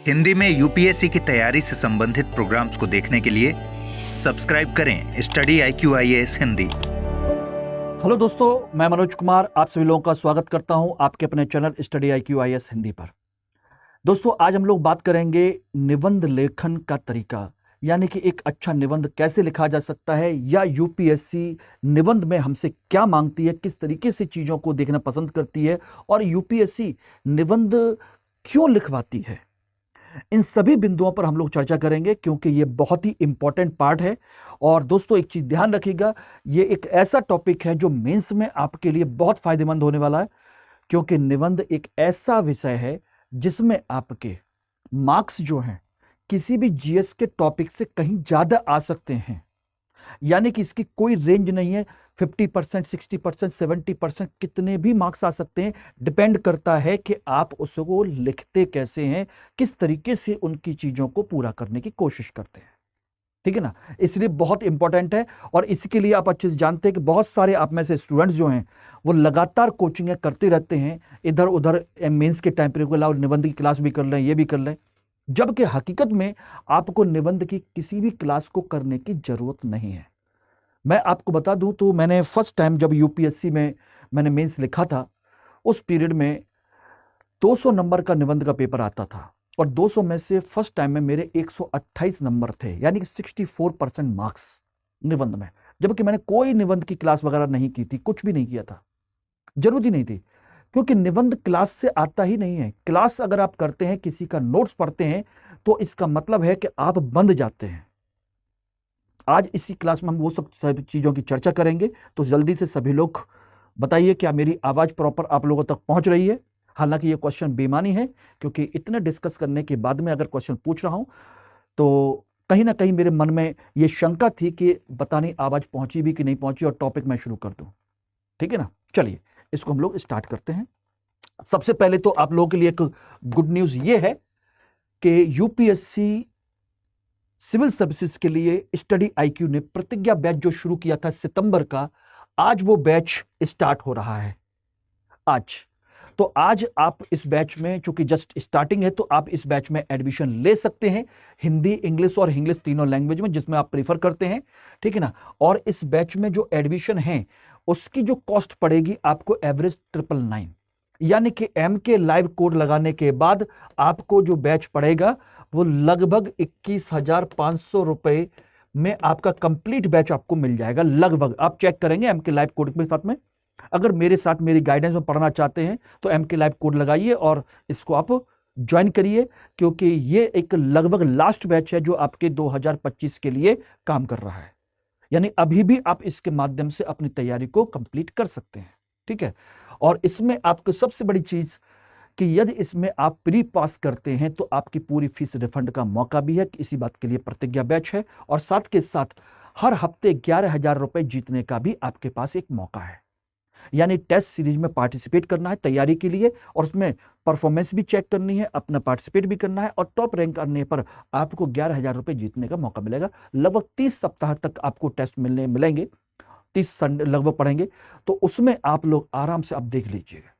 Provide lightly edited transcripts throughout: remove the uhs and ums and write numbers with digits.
हिंदी में यूपीएससी की तैयारी से संबंधित प्रोग्राम्स को देखने के लिए सब्सक्राइब करें स्टडी IQIAS हिंदी। हेलो दोस्तों, मैं मनोज कुमार आप सभी लोगों का स्वागत करता हूं आपके अपने चैनल स्टडी IQIAS हिंदी पर। दोस्तों, आज हम लोग बात करेंगे निबंध लेखन का तरीका, यानी कि एक अच्छा निबंध कैसे लिखा जा सकता है या यूपीएससी निबंध में हमसे क्या मांगती है, किस तरीके से चीज़ों को देखना पसंद करती है और यूपीएससी निबंध क्यों लिखवाती है। इन सभी बिंदुओं पर हम लोग चर्चा करेंगे क्योंकि ये बहुत ही इंपॉर्टेंट पार्ट है। और दोस्तों, एक चीज ध्यान रखिएगा, ये एक ऐसा टॉपिक है जो मेंस में आपके लिए बहुत फायदेमंद होने वाला है, क्योंकि निबंध एक ऐसा विषय है जिसमें आपके मार्क्स जो हैं किसी भी जीएस के टॉपिक से कहीं ज्यादा आ सकते हैं। यानी कि इसकी कोई रेंज नहीं है, 50%, 60%, 70% कितने भी मार्क्स आ सकते हैं। डिपेंड करता है कि आप उसको लिखते कैसे हैं, किस तरीके से उनकी चीजों को पूरा करने की कोशिश करते हैं। ठीक है ना, इसलिए बहुत इंपॉर्टेंट है। और इसके लिए आप अच्छे से जानते हैं कि बहुत सारे आप में से स्टूडेंट्स जो हैं वो लगातार कोचिंग करते रहते हैं, इधर उधर मेंस के टाइम पर अलावा निबंध की क्लास भी कर लें, ये भी कर लें, जबकि हकीकत में आपको निबंध की किसी भी क्लास को करने की जरूरत नहीं है। मैं आपको बता दूं तो मैंने फर्स्ट टाइम जब यूपीएससी में मैंने मेंस लिखा था, उस पीरियड में 200 नंबर का निबंध का पेपर आता था और 200 में से फर्स्ट टाइम में मेरे 128 नंबर थे, यानी कि 64% मार्क्स निबंध में। जबकि मैंने कोई निबंध की क्लास वगैरह नहीं की थी, कुछ भी नहीं किया था, जरूरत ही नहीं थी, क्योंकि निबंध क्लास से आता ही नहीं है। क्लास अगर आप करते हैं, किसी का नोट्स पढ़ते हैं, तो इसका मतलब है कि आप बंद जाते हैं। आज इसी क्लास में हम वो सब चीज़ों की चर्चा करेंगे, तो जल्दी से सभी लोग बताइए क्या मेरी आवाज़ प्रॉपर आप लोगों तक पहुंच रही है। हालांकि ये क्वेश्चन बेईमानी है, क्योंकि इतने डिस्कस करने के बाद में अगर क्वेश्चन पूछ रहा हूं तो कहीं ना कहीं मेरे मन में ये शंका थी कि पता नहीं आवाज़ पहुंची भी कि नहीं पहुंची और टॉपिक मैं शुरू कर दूं। ठीक है ना, चलिए इसको हम लोग स्टार्ट करते हैं। सबसे पहले तो आप लोगों के लिए एक गुड न्यूज़ ये है कि यूपीएससी सिविल सर्विसेज के लिए स्टडी IQ ने प्रतिज्ञा बैच जो शुरू किया था सितंबर का, आज वो बैच स्टार्ट हो रहा है। आज तो आज आप इस बैच में, चूंकि जस्ट स्टार्टिंग है, तो आप इस बैच में एडमिशन ले सकते हैं, हिंदी, इंग्लिश और इंग्लिश तीनों लैंग्वेज में, जिसमें आप प्रीफर करते हैं। ठीक है ना। और इस बैच में जो एडमिशन है उसकी जो कॉस्ट पड़ेगी आपको एवरेज 999, यानी कि MK लाइव कोड लगाने के बाद आपको जो बैच पड़ेगा वो लगभग 21,500 रुपए में आपका कंप्लीट बैच आपको मिल जाएगा। लगभग आप चेक करेंगे MK लाइव कोड के साथ में। अगर मेरे साथ मेरी गाइडेंस में पढ़ना चाहते हैं तो MK लाइव कोड लगाइए और इसको आप ज्वाइन करिए, क्योंकि ये एक लगभग लास्ट बैच है जो आपके 2025 के लिए काम कर रहा है। यानी अभी भी आप इसके माध्यम से अपनी तैयारी को कंप्लीट कर सकते हैं। ठीक है। और इसमें आपको सबसे बड़ी चीज कि यदि इसमें आप प्री पास करते हैं तो आपकी पूरी फीस रिफंड का मौका भी है। इसी बात के लिए प्रतिज्ञा बैच है। और साथ के साथ हर हफ्ते 11,000 रुपए जीतने का भी आपके पास एक मौका है। यानी टेस्ट सीरीज में पार्टिसिपेट करना है तैयारी के लिए, और उसमें परफॉर्मेंस भी चेक करनी है, अपना पार्टिसिपेट भी करना है, और टॉप रैंक करने पर आपको 11,000 रुपए जीतने का मौका मिलेगा। लगभग 30 सप्ताह तक आपको टेस्ट मिलेंगे, 30 संडे लगभग पढ़ेंगे, तो उसमें आप लोग आराम से आप देख लीजिएगा।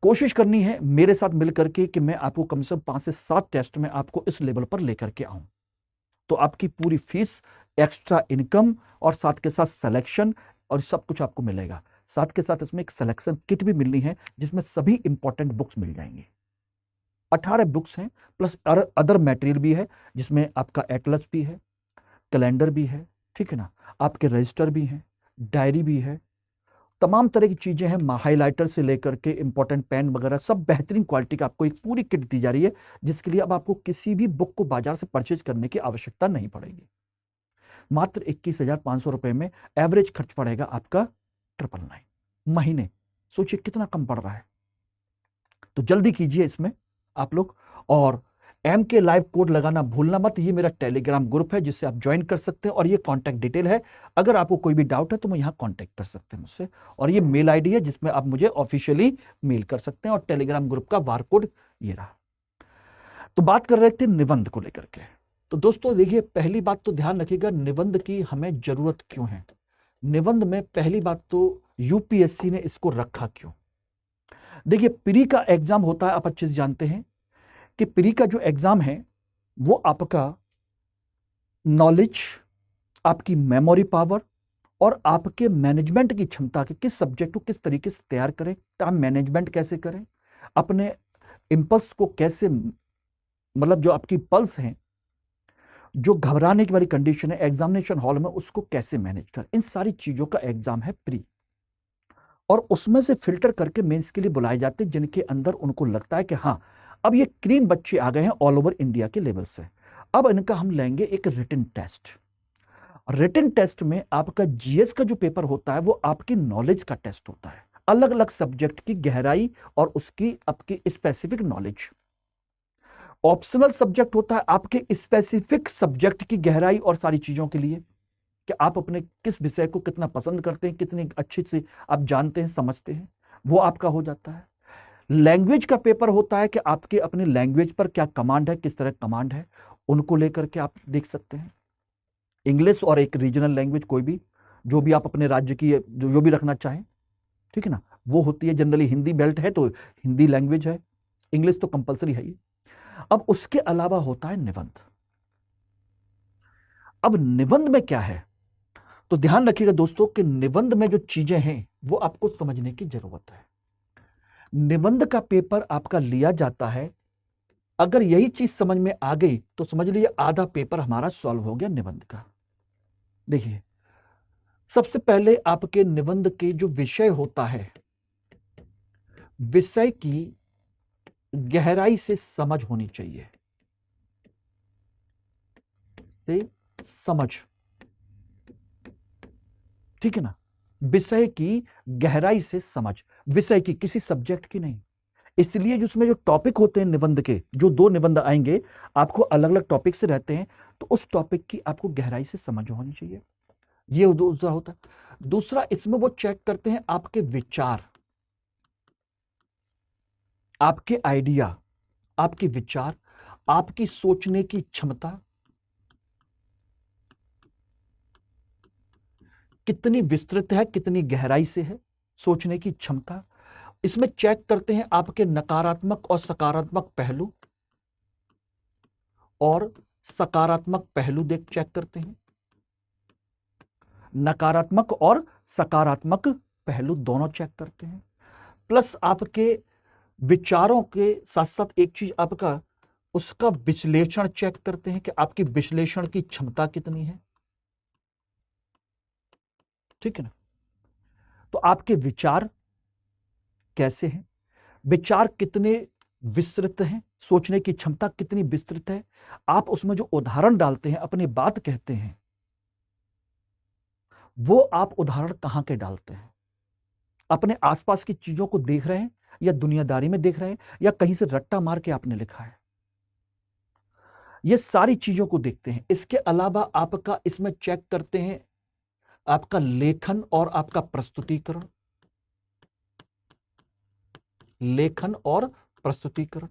कोशिश करनी है मेरे साथ मिलकर के कि मैं आपको कम से कम 5 से 7 टेस्ट में आपको इस लेवल पर लेकर के आऊं, तो आपकी पूरी फीस, एक्स्ट्रा इनकम और साथ के साथ सिलेक्शन और सब कुछ आपको मिलेगा। साथ के साथ इसमें एक सिलेक्शन किट भी मिलनी है जिसमें सभी इंपॉर्टेंट बुक्स मिल जाएंगे। 18 बुक्स हैं प्लस अदर मटेरियल भी है, जिसमें आपका एटलस भी है, कैलेंडर भी है, ठीक है ना, आपके रजिस्टर भी हैं, डायरी भी है, तमाम तरह की चीजें हैं, हाइलाइटर से लेकर के इंपॉर्टेंट पेन वगैरह सब बेहतरीन क्वालिटी का आपको एक पूरी किट दी जा रही है, जिसके लिए अब आपको किसी भी बुक को बाजार से परचेज करने की आवश्यकता नहीं पड़ेगी। मात्र 21,500 रुपए में एवरेज खर्च पड़ेगा आपका 999 महीने। सोचिए कितना कम पड़ रहा है। तो जल्दी कीजिए इसमें आप लोग, और MK लाइव कोड लगाना भूलना मत। ये मेरा टेलीग्राम ग्रुप है जिससे आप ज्वाइन कर सकते हैं, और ये कॉन्टैक्ट डिटेल है। अगर आपको कोई भी डाउट है तो मैं यहाँ कॉन्टैक्ट कर सकते हैं मुझसे, और ये मेल ID है जिसमें आप मुझे ऑफिशियली मेल कर सकते हैं, और टेलीग्राम ग्रुप का बार कोड ये रहा। तो बात कर रहे थे निबंध को लेकर के। तो दोस्तों देखिए, पहली बात तो ध्यान रखिएगा, निबंध की हमें जरूरत क्यों है। निबंध में पहली बात तो यूपीएससी ने इसको रखा क्यों। देखिए, प्री का एग्जाम होता है, आप अच्छे से जानते हैं कि प्री का जो एग्जाम है वो आपका नॉलेज, आपकी मेमोरी पावर और आपके मैनेजमेंट की क्षमता के किस सब्जेक्ट को किस तरीके से तैयार करें, टाइम मैनेजमेंट कैसे करें, अपने इंपल्स को कैसे, मतलब जो आपकी पल्स है, जो घबराने की वाली कंडीशन है एग्जामिनेशन हॉल में, उसको कैसे मैनेज करें, इन सारी चीजों का एग्जाम है प्री। और उसमें से फिल्टर करके मेंस के लिए बुलाए जाते हैं जिनके अंदर उनको लगता है कि हाँ अब ये क्रीम बच्चे आ गए हैं ऑल ओवर इंडिया के लेवल से, अब इनका हम लेंगे एक रिटन टेस्ट। रिटन टेस्ट में आपका जीएस का जो पेपर होता है वो आपकी नॉलेज का टेस्ट होता है, अलग अलग सब्जेक्ट की गहराई और उसकी आपकी स्पेसिफिक नॉलेज। ऑप्शनल सब्जेक्ट होता है आपके स्पेसिफिक सब्जेक्ट की गहराई और सारी चीजों के लिए कि आप अपने किस विषय को कितना पसंद करते हैं, कितनी अच्छी से आप जानते हैं, समझते हैं, वो आपका हो जाता है। लैंग्वेज का पेपर होता है कि आपके अपने लैंग्वेज पर क्या कमांड है, किस तरह कमांड है, उनको लेकर के आप देख सकते हैं। इंग्लिश और एक रीजनल लैंग्वेज कोई भी, जो भी आप अपने राज्य की जो भी रखना चाहें, ठीक है ना, वो होती है। जनरली हिंदी बेल्ट है तो हिंदी लैंग्वेज है, इंग्लिश तो कंपलसरी है ही। अब उसके अलावा होता है निबंध। अब निबंध में क्या है, तो ध्यान रखिएगा दोस्तों कि निबंध में जो चीजें हैं वो आपको समझने की जरूरत है। निबंध का पेपर आपका लिया जाता है, अगर यही चीज समझ में आ गई तो समझ लीजिए आधा पेपर हमारा सॉल्व हो गया निबंध का। देखिए, सबसे पहले आपके निबंध के जो विषय होता है, विषय की गहराई से समझ होनी चाहिए। समझ, ठीक है ना, विषय की गहराई से समझ, विषय की, किसी सब्जेक्ट की नहीं। इसलिए जिसमें जो टॉपिक होते हैं निबंध के, जो 2 निबंध आएंगे आपको अलग अलग टॉपिक से रहते हैं, तो उस टॉपिक की आपको गहराई से समझ होनी चाहिए। ये दूसरा होता है। दूसरा, इसमें वो चेक करते हैं आपके विचार, आपके आइडिया, आपके विचार, आपकी सोचने की क्षमता कितनी विस्तृत है, कितनी गहराई से है, सोचने की क्षमता। इसमें चेक करते हैं आपके नकारात्मक और सकारात्मक पहलू, और सकारात्मक पहलू चेक करते हैं। नकारात्मक और सकारात्मक पहलू दोनों चेक करते हैं। प्लस आपके विचारों के साथ साथ एक चीज आपका उसका विश्लेषण चेक करते हैं कि आपकी विश्लेषण की क्षमता कितनी है, ठीक है ना। तो आपके विचार कैसे हैं, विचार कितने विस्तृत हैं, सोचने की क्षमता कितनी विस्तृत है, आप उसमें जो उदाहरण डालते हैं, अपनी बात कहते हैं, वो आप उदाहरण कहां के डालते हैं, अपने आसपास की चीजों को देख रहे हैं या दुनियादारी में देख रहे हैं या कहीं से रट्टा मार के आपने लिखा है, ये सारी चीजों को देखते हैं। इसके अलावा आपका इसमें चेक करते हैं आपका लेखन और आपका प्रस्तुतिकरण, लेखन और प्रस्तुतिकरण।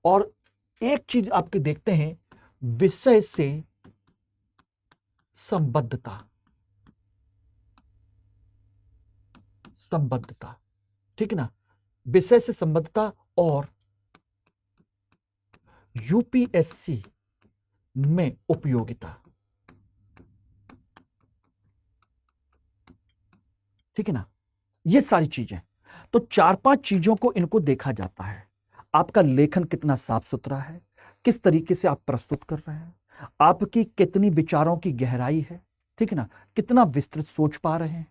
और एक चीज आपके देखते हैं, विषय से संबद्धता, संबद्धता, ठीक है ना, विषय से संबद्धता और यूपीएससी में उपयोगिता, ठीक है ना, ये सारी चीजें। तो 4-5 चीजों को इनको देखा जाता है। आपका लेखन कितना साफ सुथरा है, किस तरीके से आप प्रस्तुत कर रहे हैं, आपकी कितनी विचारों की गहराई है, ठीक है ना, कितना विस्तृत सोच पा रहे हैं,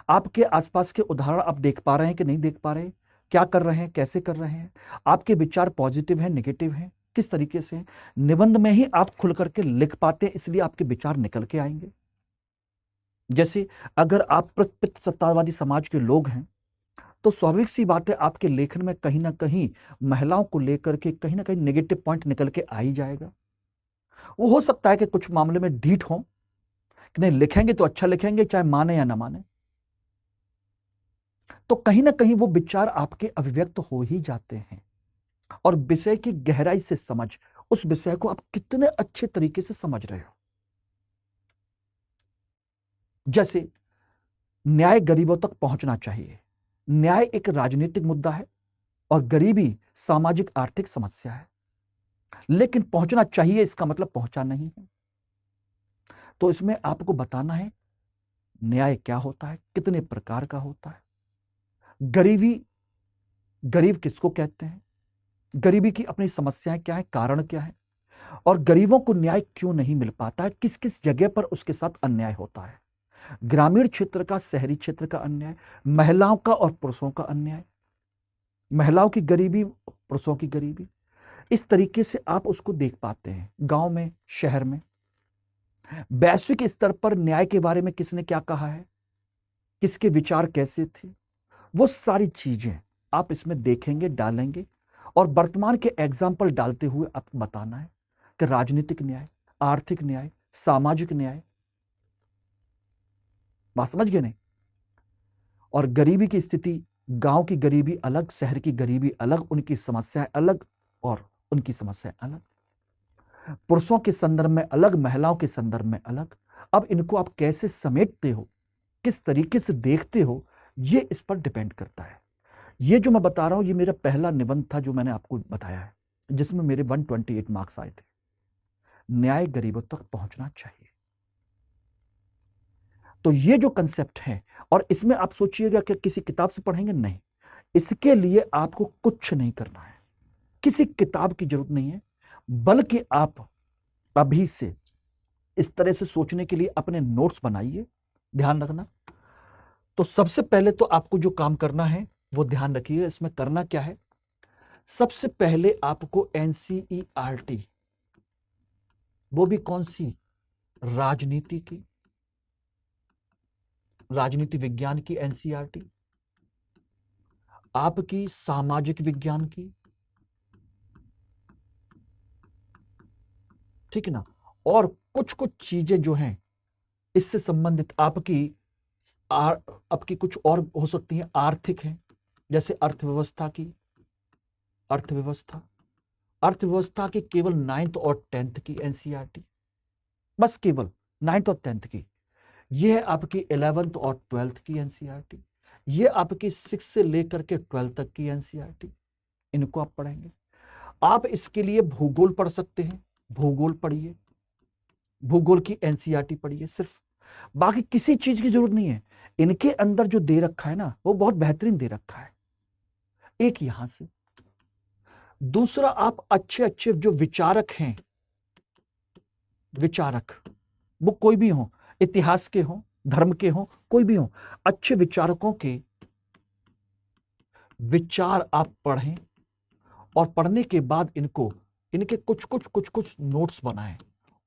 आपके आसपास के उदाहरण आप देख पा रहे हैं कि नहीं देख पा रहे, क्या कर रहे हैं, कैसे कर रहे हैं, आपके विचार पॉजिटिव हैं, नेगेटिव हैं, किस तरीके से। निबंध में ही आप खुल करके लिख पाते हैं, इसलिए आपके विचार निकल के आएंगे। जैसे अगर आप सत्तावादी समाज के लोग हैं तो स्वाभाविक सी बात है आपके लेखन में कहीं ना कहीं महिलाओं को लेकर के कहीं ना कहीं नेगेटिव पॉइंट निकल के आ ही जाएगा। वो हो सकता है कि कुछ मामले में ढीठ हो कि नहीं, लिखेंगे तो अच्छा लिखेंगे चाहे माने या ना माने, तो कहीं ना कहीं वो विचार आपके अभिव्यक्त हो ही जाते हैं। और विषय की गहराई से समझ, उस विषय को आप कितने अच्छे तरीके से समझ रहे हो। जैसे न्याय गरीबों तक पहुंचना चाहिए, न्याय एक राजनीतिक मुद्दा है, और गरीबी सामाजिक आर्थिक समस्या है, लेकिन पहुंचना चाहिए इसका मतलब पहुंचा नहीं है। तो इसमें आपको बताना है न्याय क्या होता है, कितने प्रकार का होता है, गरीब किसको कहते हैं, गरीबी की अपनी समस्याएं क्या है, कारण क्या है, और गरीबों को न्याय क्यों नहीं मिल पाता है, किस किस जगह पर उसके साथ अन्याय होता है, ग्रामीण क्षेत्र का, शहरी क्षेत्र का अन्याय, महिलाओं का और पुरुषों का अन्याय, महिलाओं की गरीबी, पुरुषों की गरीबी। इस तरीके से आप उसको देख पाते हैं गांव में, शहर में। वैश्विक स्तर पर न्याय के बारे में किसने क्या कहा है, किसके विचार कैसे थे, वो सारी चीजें आप इसमें देखेंगे, डालेंगे, और वर्तमान के एग्जाम्पल डालते हुए आपको बताना है कि राजनीतिक न्याय, आर्थिक न्याय, सामाजिक न्याय, बात समझ गए नहीं। और गरीबी की स्थिति, गांव की गरीबी अलग, शहर की गरीबी अलग, उनकी समस्याएं अलग और उनकी समस्याएं अलग, पुरुषों के संदर्भ में अलग, महिलाओं के संदर्भ में अलग। अब इनको आप कैसे समेटते हो, किस तरीके से देखते हो, ये इस पर डिपेंड करता है। ये जो मैं बता रहा हूं, ये मेरा पहला निबंध था जो मैंने आपको बताया है, जिसमें मेरे 128 मार्क्स आए थे। न्याय गरीबों तक पहुंचना चाहिए। तो ये जो कंसेप्ट है, और इसमें आप सोचिएगा कि किसी किताब से पढ़ेंगे, नहीं, इसके लिए आपको कुछ नहीं करना है, किसी किताब की जरूरत नहीं है, बल्कि आप अभी से इस तरह से सोचने के लिए अपने नोट्स बनाइए। ध्यान रखना, तो सबसे पहले तो आपको जो काम करना है वो ध्यान रखिए। इसमें करना क्या है, सबसे पहले आपको एनसीईआरटी, वो भी कौन सी, राजनीति की, राजनीति विज्ञान की एनसीईआरटी, आपकी सामाजिक विज्ञान की, ठीक है ना, और कुछ कुछ चीजें जो हैं इससे संबंधित आपकी कुछ और हो सकती हैं, आर्थिक है, जैसे अर्थव्यवस्था की, अर्थव्यवस्था की केवल 9th और 10th की एनसीईआरटी, बस केवल 9th और 10th की। ये है आपकी 11th और 12th की एनसीईआरटी, ये आपकी 6 से लेकर के 12 तक की एनसीईआरटी, इनको आप पढ़ेंगे। आप इसके लिए भूगोल पढ़ सकते हैं, भूगोल पढ़िए, भूगोल की एनसीईआरटी पढ़िए सिर्फ, बाकी किसी चीज की जरूरत नहीं है। इनके अंदर जो दे रखा है ना, वो बहुत बेहतरीन दे रखा है। एक यहां से, दूसरा आप अच्छे अच्छे जो विचारक हैं, विचारक वो कोई भी हो, इतिहास के हो, धर्म के हो, कोई भी हो, अच्छे विचारकों के विचार आप पढ़ें, और पढ़ने के बाद इनके कुछ नोट्स बनाएं,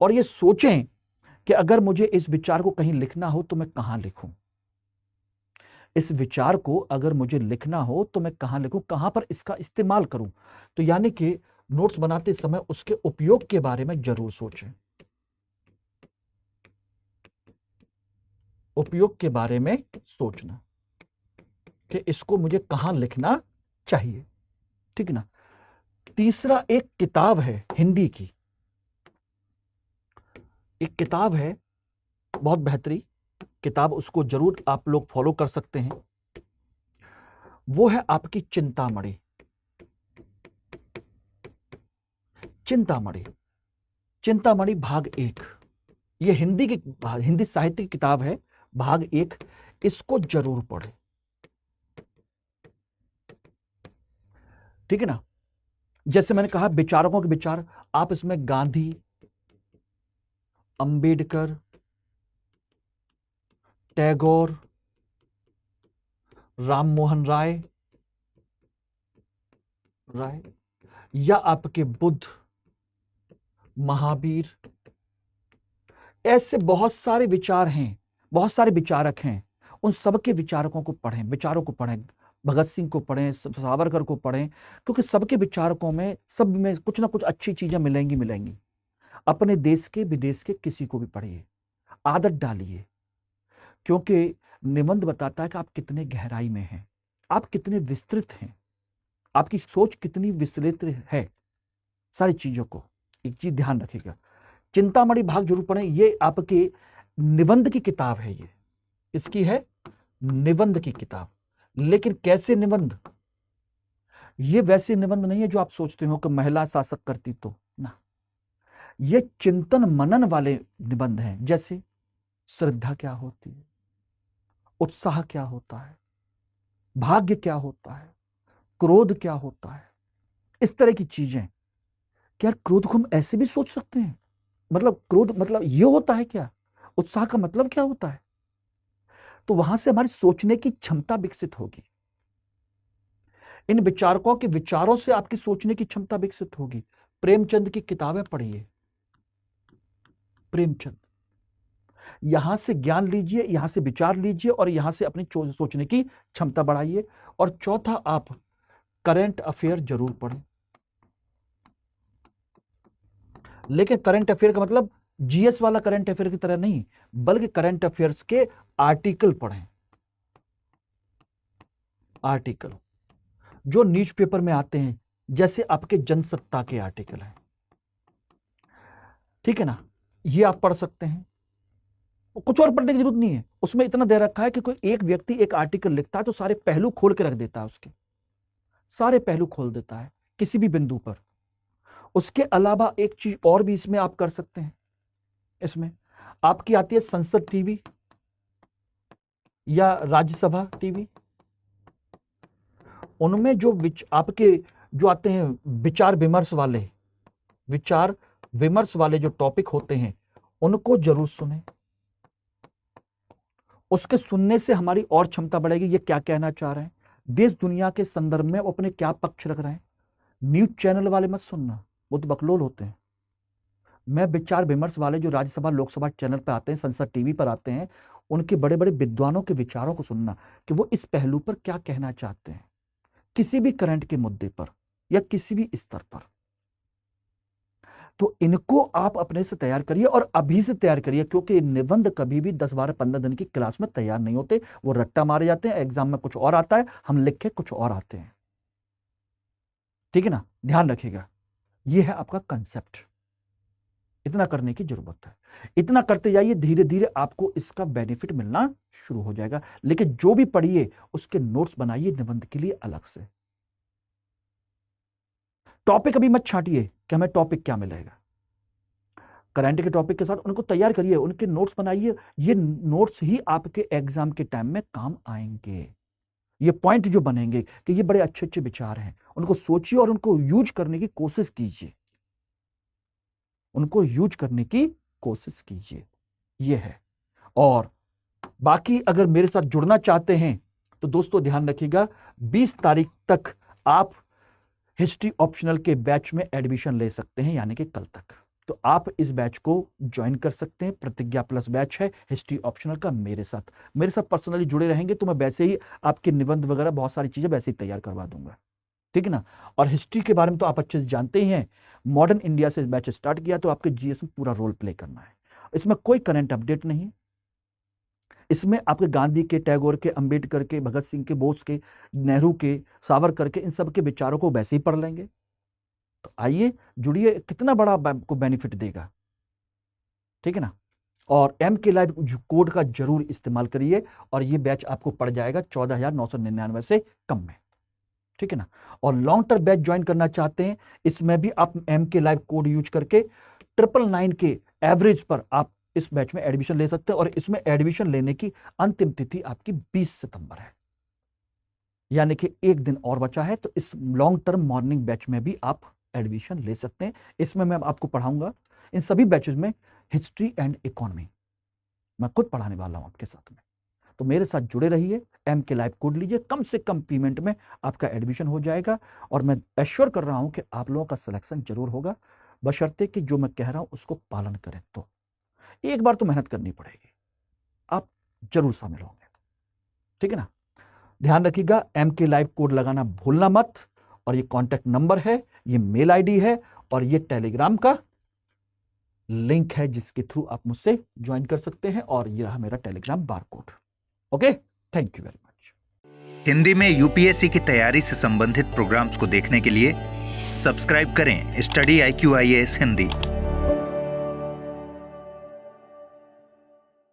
और ये सोचें कि अगर मुझे इस विचार को कहीं लिखना हो तो मैं कहां लिखूं, इस विचार को अगर मुझे लिखना हो तो मैं कहां लिखूं, कहां पर इसका इस्तेमाल करूं। तो यानी कि नोट्स बनाते समय उसके उपयोग के बारे में जरूर सोचें, उपयोग के बारे में सोचना कि इसको मुझे कहां लिखना चाहिए, ठीक ना। तीसरा, एक किताब है हिंदी की, एक किताब है बहुत बेहतरीन किताब, उसको जरूर आप लोग फॉलो कर सकते हैं। वो है आपकी चिंतामणि, चिंतामणि भाग 1। ये हिंदी साहित्य की किताब है, भाग 1, इसको जरूर पढ़ें, ठीक है ना। जैसे मैंने कहा विचारकों के विचार, आप इसमें गांधी, अंबेडकर, टैगोर, राम मोहन राय या आपके बुद्ध, महावीर, ऐसे बहुत सारे विचार हैं, बहुत सारे विचारक हैं, उन सबके विचारकों को पढ़ें, विचारों को पढ़ें, भगत सिंह को पढ़ें, सावरकर को पढ़ें, क्योंकि सबके विचारकों में, सब में कुछ ना कुछ अच्छी चीजें मिलेंगी। अपने देश के, विदेश के, किसी को भी पढ़िए, आदत डालिए, क्योंकि निबंध बताता है कि आप कितने गहराई में हैं, आप कितने विस्तृत हैं, आपकी सोच कितनी विस्तृत है, सारी चीजों को एक चीज ध्यान रखिएगा। चिंतामणि भाग जरूर पढ़ें, ये आपके निबंध की किताब है, ये इसकी है निबंध की किताब। लेकिन कैसे निबंध, ये वैसे निबंध नहीं है जो आप सोचते हो कि महिला शासक करती तो ना, ये चिंतन मनन वाले निबंध हैं। जैसे श्रद्धा क्या होती है, उत्साह क्या होता है, भाग्य क्या होता है, क्रोध क्या होता है, इस तरह की चीजें। क्या क्रोध को हम ऐसे भी सोच सकते हैं? मतलब क्रोध मतलब ये होता है क्या? उत्साह का मतलब क्या होता है? तो वहां से हमारी सोचने की क्षमता विकसित होगी। इन विचारकों के विचारों से आपकी सोचने की क्षमता विकसित होगी। प्रेमचंद की किताबें पढ़िए, प्रेमचंद, यहां से ज्ञान लीजिए, यहां से विचार लीजिए और यहां से अपनी सोचने की क्षमता बढ़ाइए। और चौथा, आप करंट अफेयर जरूर पढ़ें, लेकिन करंट अफेयर का मतलब जीएस वाला करंट अफेयर की तरह नहीं, बल्कि करंट अफेयर्स के आर्टिकल पढ़ें। आर्टिकल जो न्यूज़पेपर में आते हैं, जैसे आपके जनसत्ता के आर्टिकल हैं, ठीक है ना, ये आप पढ़ सकते हैं। कुछ और पढ़ने की जरूरत नहीं है। उसमें इतना दे रखा है कि कोई एक व्यक्ति एक आर्टिकल लिखता है तो सारे पहलू खोल के रख देता है, उसके सारे पहलू खोल देता है किसी भी बिंदु पर। उसके अलावा एक चीज और भी इसमें आप कर सकते हैं। इसमें आपकी आती है संसद टीवी या राज्यसभा टीवी, उनमें जो आपके जो आते हैं विचार विमर्श वाले जो टॉपिक होते हैं, उनको जरूर सुने। उसके सुनने से हमारी और क्षमता बढ़ेगी, ये क्या कहना चाह रहे हैं, देश दुनिया के संदर्भ में वो अपने क्या पक्ष रख रहे हैं। न्यूज चैनल वाले मत सुनना, वो तो बकलोल होते हैं। मैं विचार विमर्श वाले जो राज्यसभा लोकसभा चैनल पर आते हैं, संसद टीवी पर आते हैं, उनके बड़े बड़े विद्वानों के विचारों को सुनना कि वो इस पहलू पर क्या कहना चाहते हैं, किसी भी करंट के मुद्दे पर या किसी भी स्तर पर। तो इनको आप अपने से तैयार करिए और अभी से तैयार करिए, क्योंकि निबंध कभी भी 10, 12, 15 दिन की क्लास में तैयार नहीं होते। वो रट्टा मारे जाते हैं, एग्जाम में कुछ और आता है, हम लिख के कुछ और आते हैं। ठीक है ना, ध्यान रखिएगा, ये है आपका कंसेप्ट। इतना करने की जरूरत है, इतना करते जाइए, धीरे धीरे आपको इसका बेनिफिट मिलना शुरू हो जाएगा। लेकिन जो भी पढ़िए उसके नोट्स बनाइए निबंध के लिए अलग से। टॉपिक अभी मत छांटिए कि हमें टॉपिक क्या मिलेगा। करंट के टॉपिक के साथ उनको तैयार करिए, उनके नोट्स बनाइए। ये नोट्स ही आपके एग्जाम के टाइम में काम आएंगे। ये पॉइंट जो बनेंगे कि ये बड़े अच्छे अच्छे विचार हैं, उनको सोचिए और उनको यूज करने की कोशिश कीजिए, उनको यूज करने की कोशिश कीजिए। ये है। और बाकी अगर मेरे साथ जुड़ना चाहते हैं तो दोस्तों ध्यान रखिएगा, 20 तारीख तक आप हिस्ट्री ऑप्शनल के बैच में एडमिशन ले सकते हैं, यानी कि कल तक। तो आप इस बैच को ज्वाइन कर सकते हैं। प्रतिज्ञा प्लस बैच है हिस्ट्री ऑप्शनल का। मेरे साथ पर्सनली जुड़े रहेंगे तो मैं वैसे ही आपके निबंध वगैरह बहुत सारी चीजें वैसे ही तैयार करवा दूंगा, ठीक है ना। और हिस्ट्री के बारे में तो आप अच्छे से जानते ही हैं, मॉडर्न इंडिया से बैच स्टार्ट किया तो आपके जीएस में पूरा रोल प्ले करना है। इसमें कोई करंट अपडेट नहीं है। इसमें आपके गांधी के, टैगोर के, अंबेडकर के, भगत सिंह के, बोस के, नेहरू के, सावरकर के, इन सब के विचारों को वैसे ही पढ़ लेंगे। तो आइए जुड़िए, कितना बड़ा आपको बेनिफिट देगा, ठीक है ना। और एम के लाइव कोड का जरूर इस्तेमाल करिए और ये बैच आपको पड़ जाएगा 14,999 से कम में, ठीक है ना। और लॉन्ग टर्म बैच ज्वाइन करना चाहते हैं, इसमें भी आप एम के लाइव कोड यूज करके 999 के एवरेज पर आप इस बैच में एडमिशन ले सकते हैं। और इसमें एडमिशन लेने की अंतिम तिथि आपकी 20 सितंबर है, यानी कि एक दिन और बचा है। तो इस लॉन्ग टर्म मॉर्निंग बैच में भी आप एडमिशन ले सकते हैं। इसमें मैं आपको पढ़ाऊंगा, इन सभी बैचेस में हिस्ट्री एंड इकोनॉमी मैं खुद पढ़ाने वाला हूं आपके साथ में। तो मेरे साथ जुड़े रहिए, एम के लाइव कोड लीजिए, कम से कम पेमेंट में आपका एडमिशन हो जाएगा। और मैं एश्योर कर रहा हूं कि आप लोगों का सिलेक्शन जरूर होगा, बशर्ते कि जो मैं कह रहा हूं उसको पालन करें। तो एक बार तो मेहनत करनी पड़ेगी, आप जरूर शामिल होंगे, ठीक है ना। ध्यान रखिएगा, एम के लाइव कोड लगाना भूलना मत। और ये कॉन्टैक्ट नंबर है, ये मेल आईडी है और ये टेलीग्राम का लिंक है जिसके थ्रू आप मुझसे ज्वाइन कर सकते हैं। और ये रहा मेरा Telegram barcode. Okay, thank you very much. Hindi में यूपीएससी की तैयारी से संबंधित प्रोग्राम्स को देखने के लिए सब्सक्राइब करें स्टडी IQ IAS हिंदी।